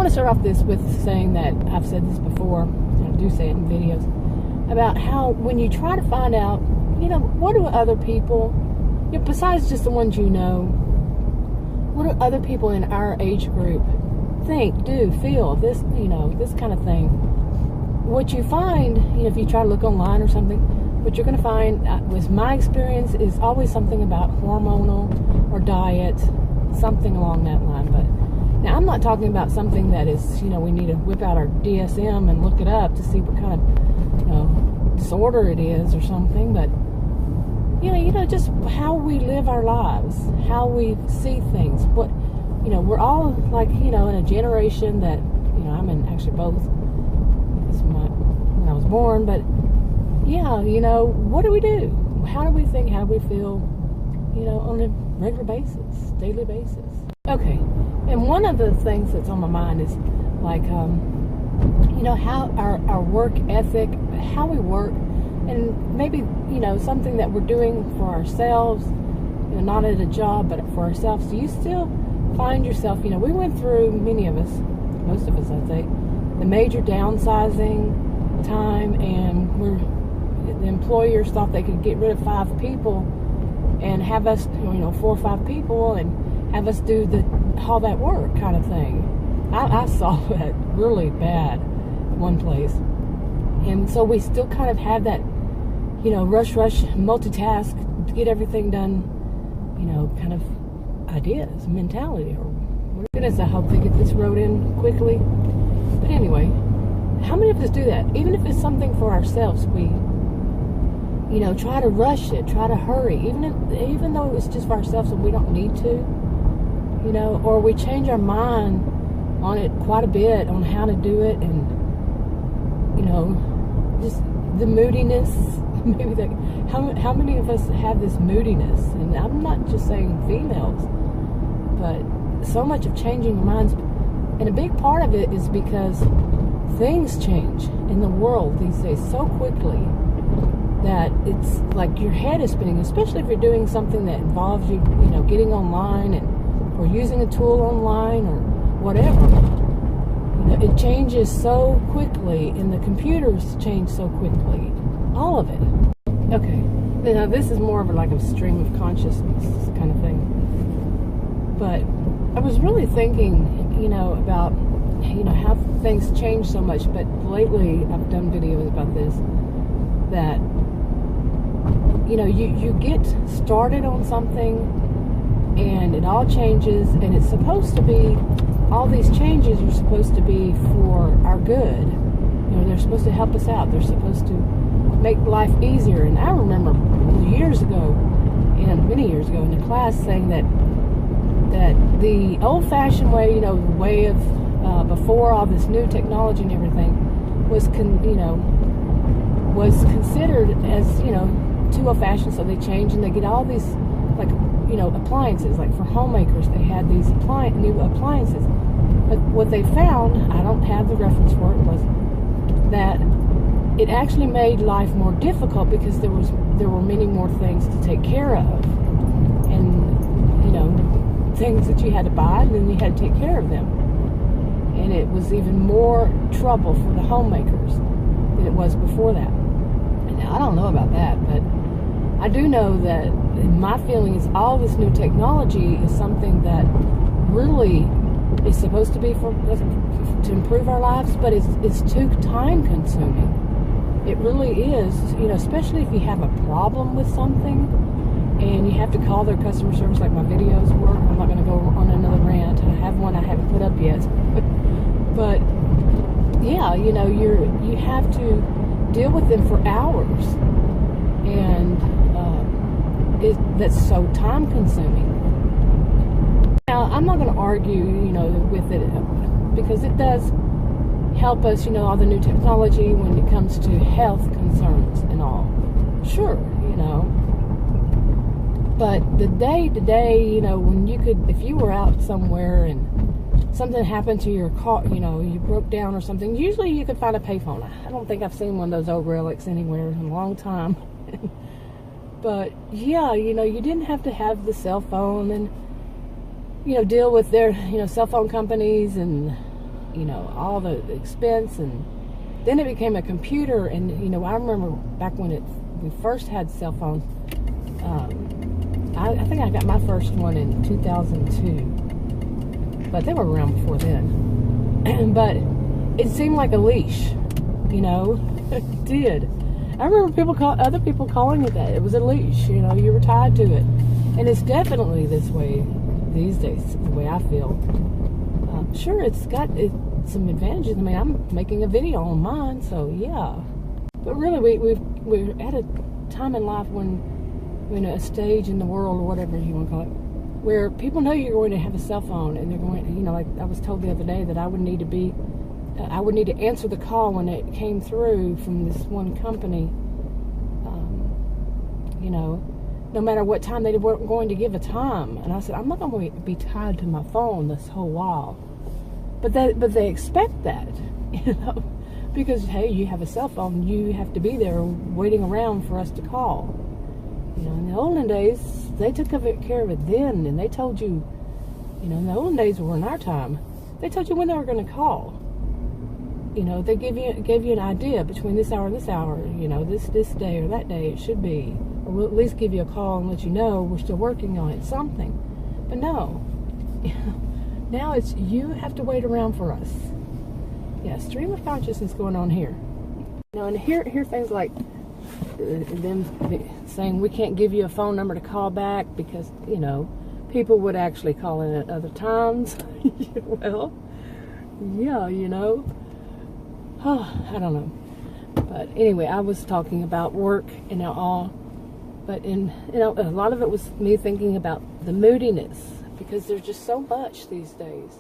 want to start off this with saying that I've said this before, and I do say it in videos, about how when you try to find out, what do other people, besides just the ones you know, what do other people in our age group think, do, feel, this, this kind of thing. What you find, if you try to look online or something, what you're going to find, with my experience, is always something about hormonal or diet, something along that line. But now I'm not talking about something that is, we need to whip out our DSM and look it up to see what kind of, disorder it is or something, but just how we live our lives, how we see things. What, we're all like, in a generation that, I'm in actually both, because when I was born, but what do we do? How do we think? How do we feel, on a regular basis, daily basis? Okay, and one of the things that's on my mind is like, how our work ethic, how we work, and maybe, something that we're doing for ourselves, not at a job, but for ourselves. Do you still find yourself, we went through, many of us, most of us, I'd say, the major downsizing time, and the employers thought they could get rid of 5 people and have us, 4 or 5 people, and have us do all that work kind of thing. I saw that really bad one place. And so we still kind of have that, rush, multitask, to get everything done, kind of ideas, mentality. Or goodness, I hope they get this wrote in quickly. But anyway, how many of us do that? Even if it's something for ourselves, we, try to rush it, try to hurry, even though it's just for ourselves and we don't need to, or we change our mind on it quite a bit on how to do it, and just the moodiness. Maybe how many of us have this moodiness? And I'm not just saying females, but so much of changing our minds, and a big part of it is because things change in the world these days so quickly that it's like your head is spinning, especially if you're doing something that involves you, getting online or using a tool online or whatever. It changes so quickly, and the computers change so quickly. All of it. Okay. Now, this is more of a stream of consciousness kind of thing. But I was really thinking, about, how things change so much. But lately, I've done videos about this, that, you get started on something, and it all changes, and it's supposed to be, all these changes are supposed to be for our good. They're supposed to help us out. They're supposed to make life easier. And I remember years ago, many years ago, in a class saying that the old-fashioned way, the way of before all this new technology and everything, was considered as too old-fashioned. So they changed, and they get all these appliances. Like for homemakers, they had these new appliances. But what they found, I don't have the reference for it, was that it actually made life more difficult because there were many more things to take care of, and things that you had to buy, and then you had to take care of them, and it was even more trouble for the homemakers than it was before that. And now I don't know about that, but I do know that my feeling is all this new technology is something that really is supposed to be to improve our lives, but it's too time consuming. It really is, especially if you have a problem with something and you have to call their customer service like my videos were. I'm not going to go on another rant. I have one I haven't put up yet. But yeah, you have to deal with them for hours, and that's so time consuming. Now, I'm not going to argue, with it, because it does help us, all the new technology when it comes to health concerns and all. Sure, but the day-to-day, when you could, if you were out somewhere and something happened to your car, you broke down or something, usually you could find a payphone. I don't think I've seen one of those old relics anywhere in a long time. But yeah, you didn't have to have the cell phone and, deal with their, cell phone companies and, all the expense, and then it became a computer. And I remember back when we first had cell phones. I think I got my first one in 2002, but they were around before then. But it seemed like a leash, it did. I remember other people calling it that. It was a leash, you were tied to it. And it's definitely this way these days, the way I feel. Sure, it's got some advantages. I mean, I'm making a video on mine, so yeah. But really, we're at a time in life when we're in a stage in the world, or whatever you want to call it, where people know you're going to have a cell phone, and they're going, like I was told the other day that I would need to answer the call when it came through from this one company, no matter what time they weren't going to give a time. And I said, I'm not going to be tied to my phone this whole while. But they expect that, because, hey, you have a cell phone, you have to be there waiting around for us to call. In the olden days, they took care of it then, and they told you, in the olden days were in our time, they told you when they were going to call. They gave you an idea between this hour and this hour, this day or that day it should be. Or we'll at least give you a call and let you know we're still working on it, something. But no. Now it's you have to wait around for us. Yeah, stream of consciousness going on here. And hear things like them saying we can't give you a phone number to call back because, people would actually call in at other times. Well, yeah, I don't know. But anyway, I was talking about work and all. But a lot of it was me thinking about the moodiness, because there's just so much these days.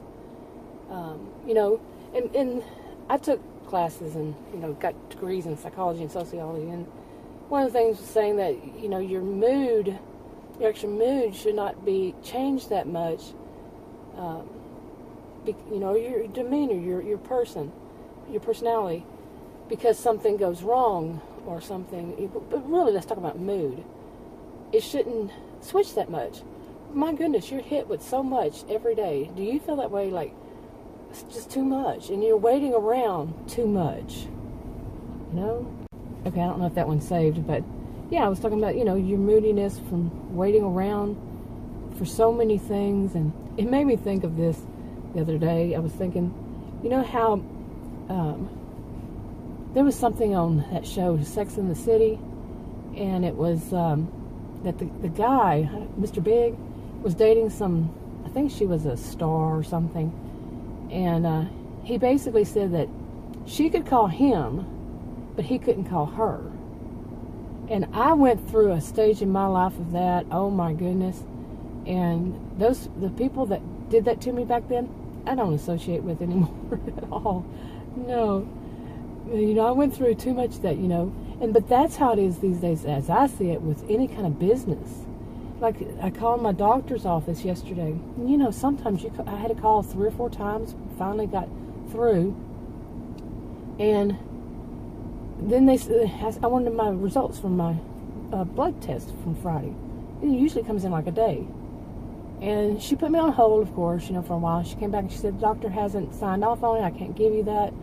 And I took classes and, got degrees in psychology and sociology. And one of the things was saying that, your actual mood should not be changed that much. Your demeanor, your personality, because something goes wrong or something. But really, let's talk about mood. It shouldn't switch that much. My goodness, you're hit with so much every day. Do you feel that way, like it's just too much, and you're waiting around too much? Okay, I don't know if that one's saved, but yeah, I was talking about, your moodiness from waiting around for so many things. And it made me think of this the other day. I was thinking, how there was something on that show, Sex and the City, and it was that the guy, Mr. Big, was dating some, I think she was a star or something, and he basically said that she could call him, but he couldn't call her. And I went through a stage in my life of that. Oh my goodness. And the people that did that to me back then, I don't associate with anymore at all. No. I went through too much that, but that's how it is these days, as I see it, with any kind of business. Like, I called my doctor's office yesterday. Sometimes I had to call 3 or 4 times, finally got through. And then I wanted my results from my blood test from Friday. It usually comes in like a day. And she put me on hold, of course, for a while. She came back and she said, the doctor hasn't signed off on it. I can't give you that.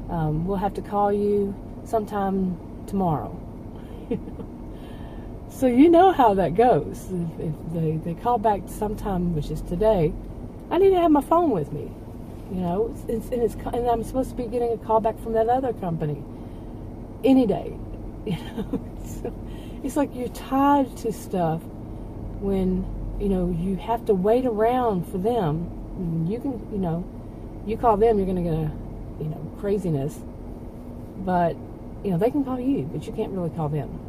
We'll have to call you sometime tomorrow. So you know how that goes. If they call back sometime, which is today, I need to have my phone with me. And I'm supposed to be getting a call back from that other company any day. So it's like you're tied to stuff when you have to wait around for them. You can you call them, you're going to get a craziness, but they can call you, but you can't really call them.